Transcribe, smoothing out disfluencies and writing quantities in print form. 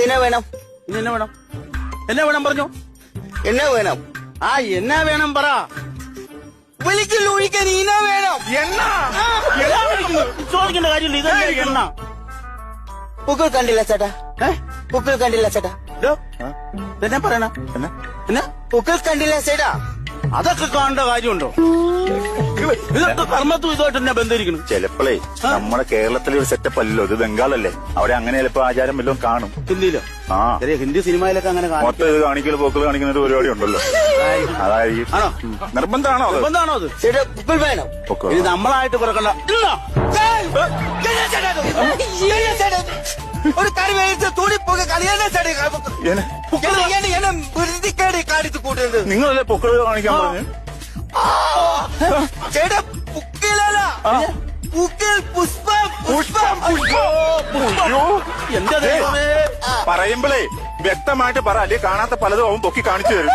എന്നാ വേണം? എന്നാ വേണം? എന്നാ വേണം പറഞ്ഞു? എന്നാ വേണം? ആ എന്നാ വേണം പറ. വിളിക്കില്ല ഒഴിക്കാൻ ഇന വേണം. എണ്ണ ചോദിക്കേണ്ട കാര്യമില്ല. ഇതല്ലേ എണ്ണ. പൂക്കൾ കണ്ടില്ല ചേട്ടാ. പൂക്കൾ കണ്ടില്ല ചേട്ടാ. എന്നാ പറയണ? എന്നാ പൂക്കൾ കണ്ടില്ല ചേട്ടാ. അതൊക്കെ കാണേണ്ട കാര്യമുണ്ടോ? ഇതൊക്കെ കർമ്മത്തും ഇതുമായിട്ട് തന്നെ ബന്ധിരിക്കണം. ചിലപ്പോഴേ നമ്മുടെ കേരളത്തിലെ ഒരു സെറ്റപ്പ് അല്ലല്ലോ, ഇത് ബംഗാളല്ലേ, അവിടെ അങ്ങനെ ചിലപ്പോ ആചാരം വല്ലതും കാണും. ഹിന്ദിയിലോ? ആ ചെറിയ ഹിന്ദി സിനിമയിലൊക്കെ അങ്ങനെ മൊത്തം ഇത് കാണിക്കൽ പോക്കൽ കാണിക്കുന്ന ഒരു പരിപാടി ഉണ്ടല്ലോ. അതായിരിക്കും. ആണോ? നിർബന്ധമാണോ അത്? നിർബന്ധമാണോ അത്? ചേട്ടാ പൂക്കൾ വേണം. ഇത് നമ്മളായിട്ട് പിറക്കണ്ട. ഒരു കറി വേവിച്ച് തുണിപ്പൊക്കെ കളിയാനാ ചേട്ടാ. വൃത്തിക്കേട് കാണിച്ചു കൂട്ടുന്നത് നിങ്ങളല്ലേ പൊക്കൾ കാണിക്കാൻ പറഞ്ഞു? ചേട്ടാ പൂക്കളല്ല, പൂക്കൾ പുഷ്പം. പുഷ്പം എന്താ പറയുമ്പോഴേ വ്യക്തമായിട്ട് പറ, അല്ലെങ്കിൽ കാണാത്ത പലതും അവൻ പൊക്കി കാണിച്ചു തരും.